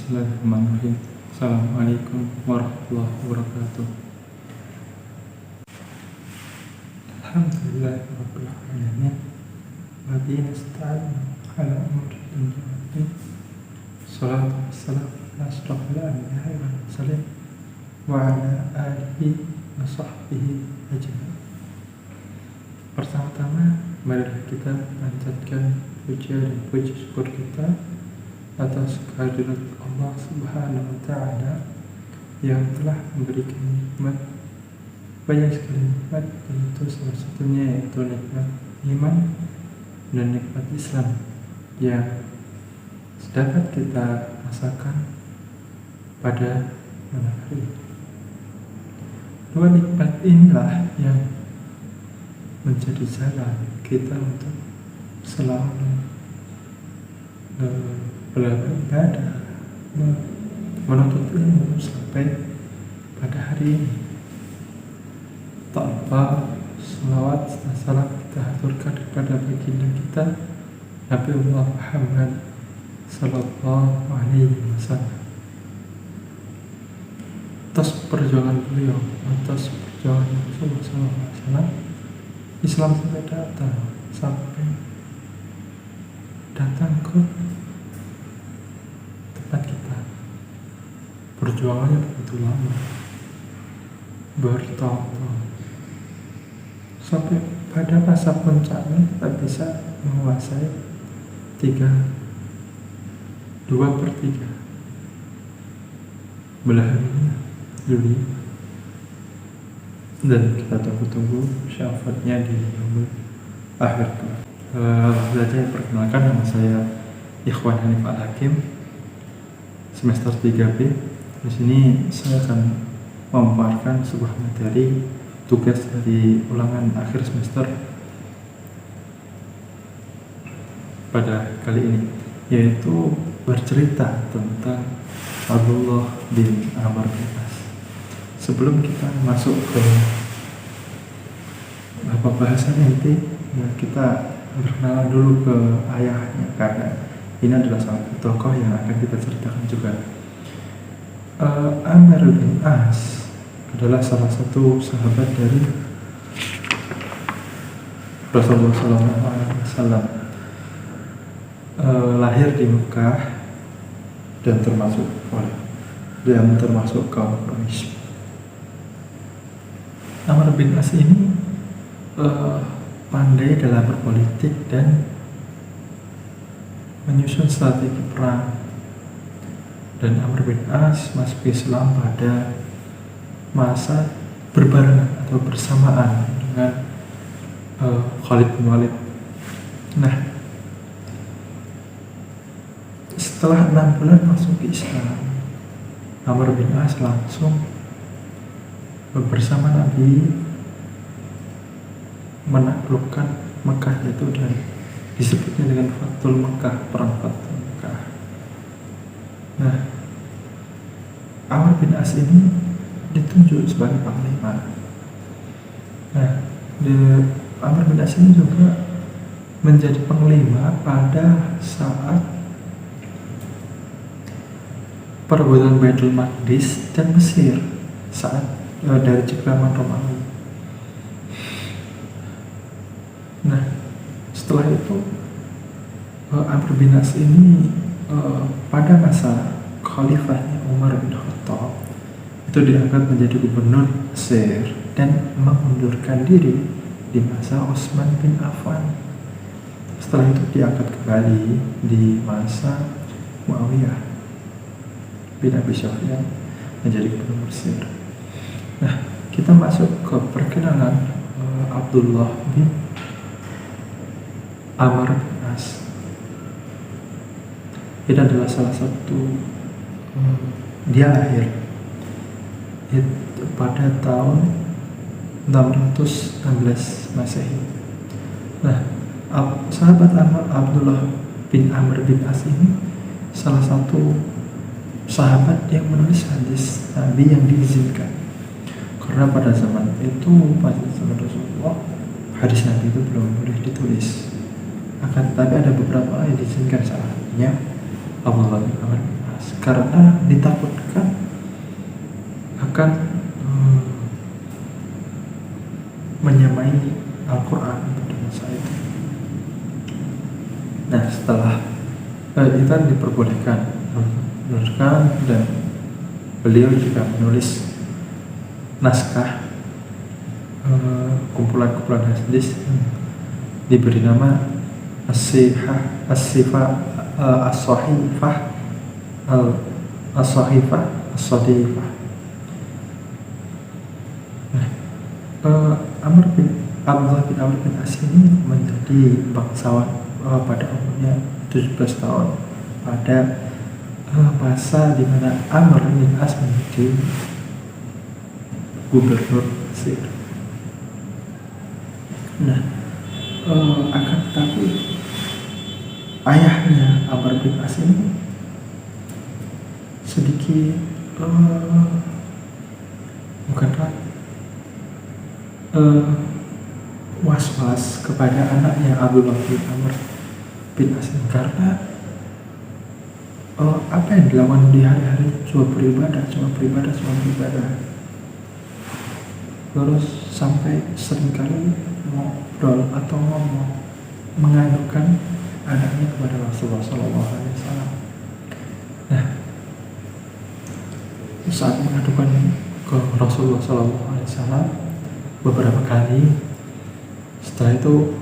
Bismillahirrahmanirrahim. Assalamualaikum warahmatullahi wabarakatuh. Alhamdulillahirabbil alamin. Wa bihi nasta'inu ala umuri dunya waddin. Shalatu wassalamu ala asyrafil anbiya'i wal mursalin wa ala alihi wa sahbihi ajma'in. Pertama-tama, marilah kita panjatkan puja dan puji syukur kita atas kehadirat Allah Subhanahu wa Ta'ala yang telah memberikan nikmat, banyak sekali nikmat, dan itu salah satunya yaitu nikmat iman dan nikmat Islam yang dapat kita rasakan pada malam hari. Dua nikmat inilah yang menjadi jalan kita untuk selalu beribadah, menuntut ilmu sampai pada hari ini. Tanpa selawat dan salam kita haturkan kepada baginda kita Nabi Muhammad sallallahu alaihi wasallam. Atas perjuangan beliau, atas perjuangan Rasulullah sallallahu alaihi wasallam, Islam sampai datang ke tempat kita. Perjuangannya begitu lama, bertahun-tahun, sampai pada masa puncaknya kita bisa menguasai 2/3 belahan dunia, dan kita tunggu-tunggu syafaatnya di yaumul akhir. Jadi perkenalkan, nama saya Ikhwan Hanif Al-Hakim, semester 3B. Di sini saya akan memaparkan sebuah materi tugas dari ulangan akhir semester pada kali ini, yaitu bercerita tentang Abdullah bin Amr bin As. Sebelum kita masuk ke bahasan inti, kita berkenalan dulu ke ayahnya, karena ini adalah salah satu tokoh yang akan kita ceritakan juga. Amr bin As adalah salah satu sahabat dari Rasulullah SAW. Lahir di Mekah dan termasuk kaum Quraisy. Amr bin As ini pandai dalam berpolitik dan menyusun strategi perang. Dan Amr bin As masuk Islam pada masa berbarengan atau bersamaan dengan Khalid bin Walid. Nah, setelah 6 bulan masuk Islam, Amr bin As langsung bersama Nabi menaklukkan Mekah, yaitu dan disebutnya dengan Fathul Mekah, perang Fathul Mekah. Nah, Amr bin As ini ditunjuk sebagai panglima. Nah, Amr bin As ini juga menjadi panglima pada saat perebutan Baitul Maqdis dan Mesir saat dari Zaman Romawi. Nah, setelah itu Amr bin As ini pada masa khalifahnya Umar bin Khattab itu diangkat menjadi gubernur Mesir dan mengundurkan diri di masa Utsman bin Affan. Setelah itu diangkat kembali di masa Muawiyah bin Abi Sufyan menjadi gubernur Mesir. Nah, kita masuk ke perkenalan Abdullah bin Amr bin As. Ini adalah salah satu dia lahir pada tahun 616 Masehi. Nah, sahabat Abdullah bin Amr bin As ini salah satu sahabat yang menulis hadis Nabi yang diizinkan, karena pada zaman itu, pada zaman Rasulullah, hadis Nabi itu belum boleh ditulis. Akan tetapi ada beberapa yang diizinkan, salah satunya Abdullah bin Amr bin As. As karena ditakutkan akan menyamai Al-Quran pada masa itu. Nah, setelah itu diperbolehkan dan beliau juga menulis naskah kumpulan-kumpulan hadis diberi nama as-sihah as-sifah as-sahifah as-sahifah as-sadifah. Abdullah bin Amr bin As ini menjadi bangsawan pada umurnya 17 tahun pada masa di mana Amr bin As menjadi gubernur Mesir. Nah, akan tetapi ayahnya Amr bin As ini sedikit bukanlah was-was kepada anaknya Abdullah bin Amr bin As karena apa yang dilakukan di hari-hari cuma beribadah, terus sampai seringkali ngobrol atau ngomong mengadukan anaknya kepada Rasulullah SAW. Nah, saat mengadukan ke Rasulullah SAW beberapa kali, setelah itu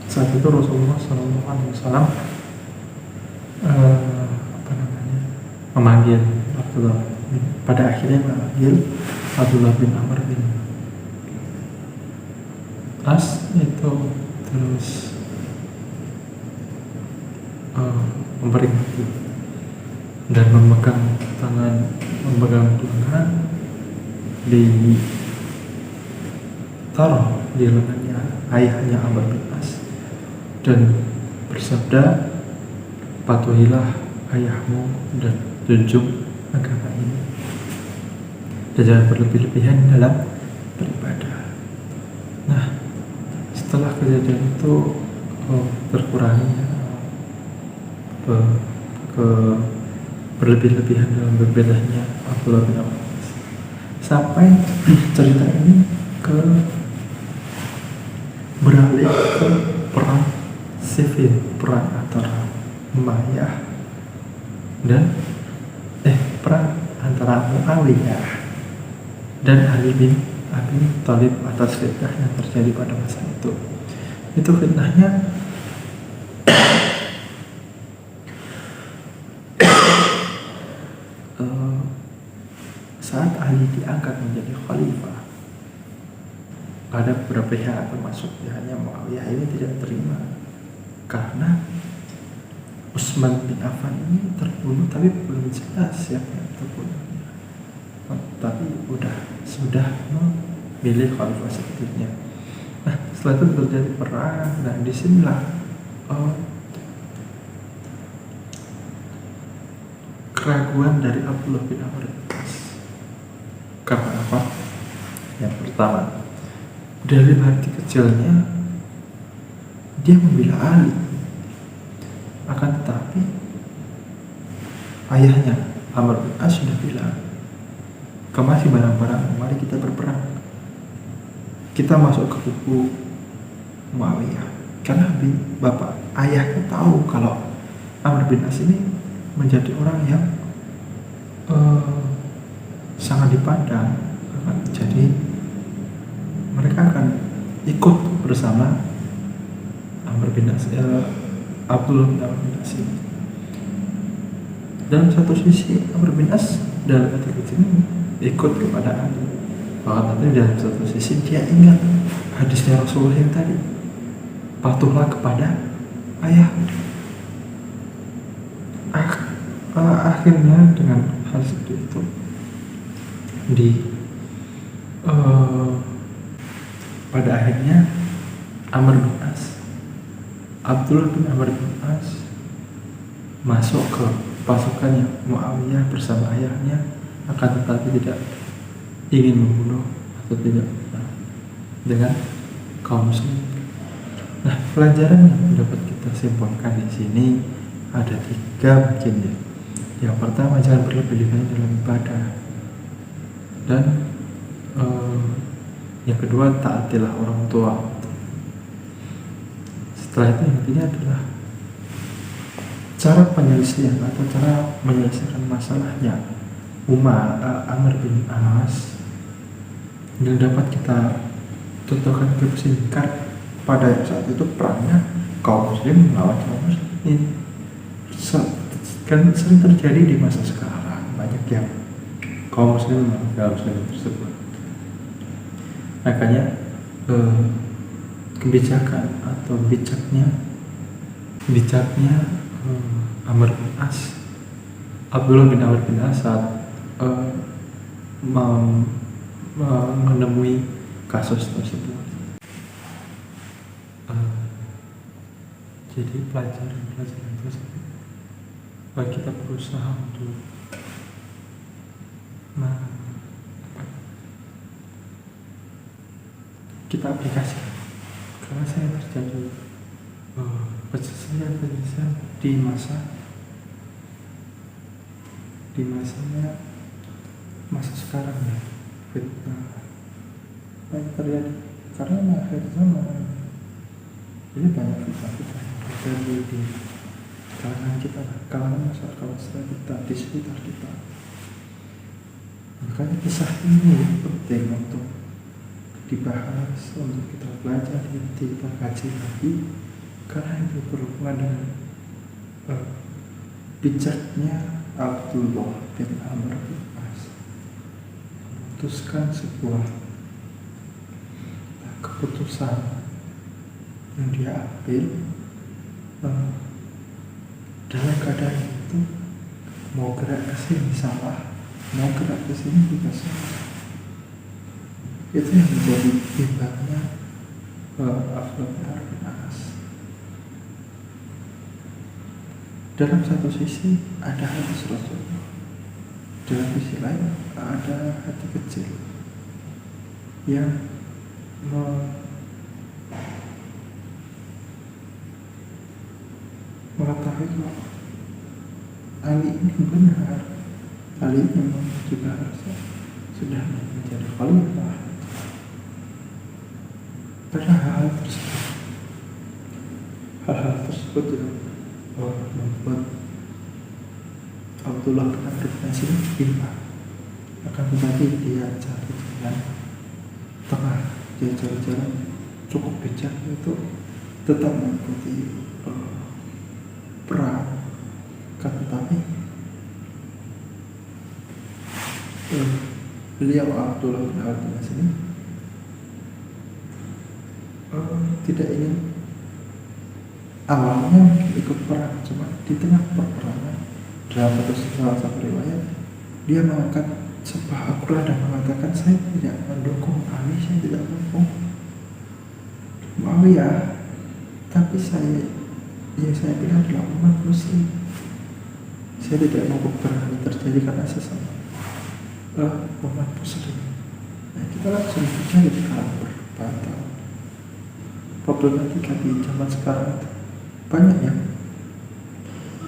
saat itu Rasulullah SAW memanggil Abdullah, pada akhirnya memanggil Abdullah bin Amr bin As itu, terus memperingati dan memegang tangan ditaruh di lengannya ayahnya Amr bin As dan bersabda, patuhilah ayahmu dan junjung agama ini dan jangan berlebih-lebihan dalam beribadah. Nah, setelah kejadian itu terkurangi ke berlebih-lebihan dalam berbedanya Abdullah bin Amr sampai cerita ini beralih ke perang sivil, perang antara Umayyah dan perang antara Muawiyah dan Ali bin Abi Thalib atas fitnah yang terjadi pada masa itu. Itu fitnahnya saat Ali diangkat menjadi khalifah, ada beberapa pihak termasuk pihaknya Muawiyah ini tidak terima karena Utsman bin Affan ini terbunuh, tapi belum jelas siapa yang terbunuhnya, tapi sudah memilih khalifah selanjutnya. Nah, setelah itu terjadi perang. Nah, disinilah keraguan dari Abdullah bin Amr bin As. Karena apa? Yang pertama, dari hati kecilnya dia membela Ali, akan tetapi ayahnya Amr bin As sudah bilang, kemasi barang-barang, mari kita berperang, kita masuk ke kubu Muawiyah. Karena bapak ayahnya tahu kalau Amr bin As ini menjadi orang yang sangat dipandang, jadi mereka akan ikut bersama Amr bin As, Abdullah bin Amr bin As ini. Dalam satu sisi Amr bin As dalam hati kecilnya ikut kepada Ali, tapi dalam satu sisi dia ingat hadisnya Rasulullah yang tadi, patuhlah kepada ayah. Akhirnya dengan hal seperti itu pada akhirnya Amr bin As, Abdullah bin Amr bin As masuk ke pasukannya Muawiyah bersama ayahnya, akan tetapi tidak ingin membunuh atau tidak dengan kaum muslim. Nah, pelajaran yang dapat kita simpulkan di sini ada 3 mungkin ya. Yang pertama, jangan berlebih-lebihan dalam ibadah, dan yang kedua, taatilah orang tua. Setelah itu intinya adalah cara penyelesaian atau cara menyelesaikan masalahnya Amr bin As yang dapat kita contohkan ke singkat pada saat itu perangnya kaum muslim melawan kaum muslimin. Kan sering terjadi di masa sekarang, banyak yang kaum muslim melawan kaum muslimin tersebut. Makanya kebijakan atau bijaknya Abdullah bin Amr bin As saat menemui kasus tersebut. Jadi pelajaran tersebut, kita berusaha untuk kita aplikasikan, karena saya terjadi penyelesaian di masa sekarang ya, fitnah banyak terjadi karena akhir zaman. Jadi banyak fitnah yang terjadi di kalangan masyarakat kita, di sekitar kita. Makanya kisah ini penting untuk dibahas, untuk kita belajar, kita kaji lagi, karena itu berhubungan dengan bijaknya Abdullah bin Amr bin As memutuskan sebuah keputusan yang dia ambil dalam keadaan itu, mau gerak ke sini salah, mau gerak ke sini juga salah. Itu yang menjadi bimbangnya Abdullah bin As. Dalam satu sisi ada hati Rasulullah, dalam sisi lain ada hati kecil yang mengetahui bahwa Ali ini benar, Ali memang juga harusnya sudah menjadi khalifah. Pada hal tersebut yang membuat Abdullah bin Amr bin As bimbang. Akan tetapi dia cari jalan tengah, dia cari jalan cukup bijak, yaitu tetap mengikuti perang. Tetapi beliau Abdullah bin Amr bin As ini tidak ingin awalnya ikut perang, cuma di tengah peperangan dalam satu riwayat dia mengangkat sebuah Al-Quran dan mengatakan, saya tidak mendukung Ali, saya tidak mendukung Muawiyah, tapi saya pilih adalah umat muslim. Saya tidak mau peperangan ini terjadi karena sesama umat muslim. Nah, kita langsung terjadi di kalangan berbatal. Problematika di zaman sekarang itu banyak yang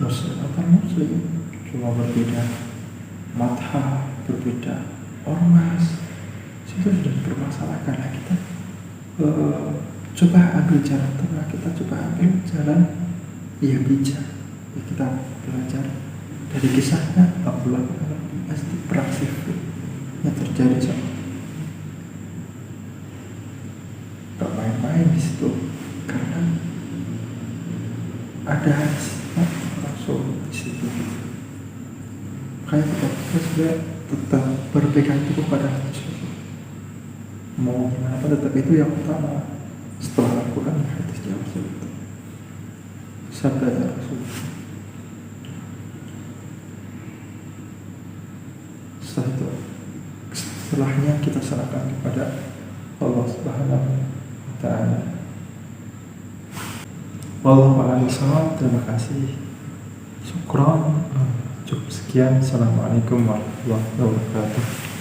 muslim atau muslim, cuma berbeda madhab, berbeda ormas, itu sudah dipermasalahkan. Nah, kita coba ambil jalan tengah, kita coba ambil jalan yang bijak. Ya, kita belajar dari kisahnya Abdullah bin Amr bin As di perang Siffin yang terjadi sama. Gak main-main di situ, karena ada Rasul di situ. Makanya kita sudah tetap berpegang teguh pada Rasul. Mau gimana pun tetap itu yang utama. Setelah Al-Quran, hadisnya Rasul itu, sabda Rasul. Setelahnya kita serahkan kepada Allah Subhanahu wa Ta'ala. Wallahu a'lam bishawab. Terima kasih. Syukran. Cukup sekian. Assalamualaikum warahmatullahi wabarakatuh.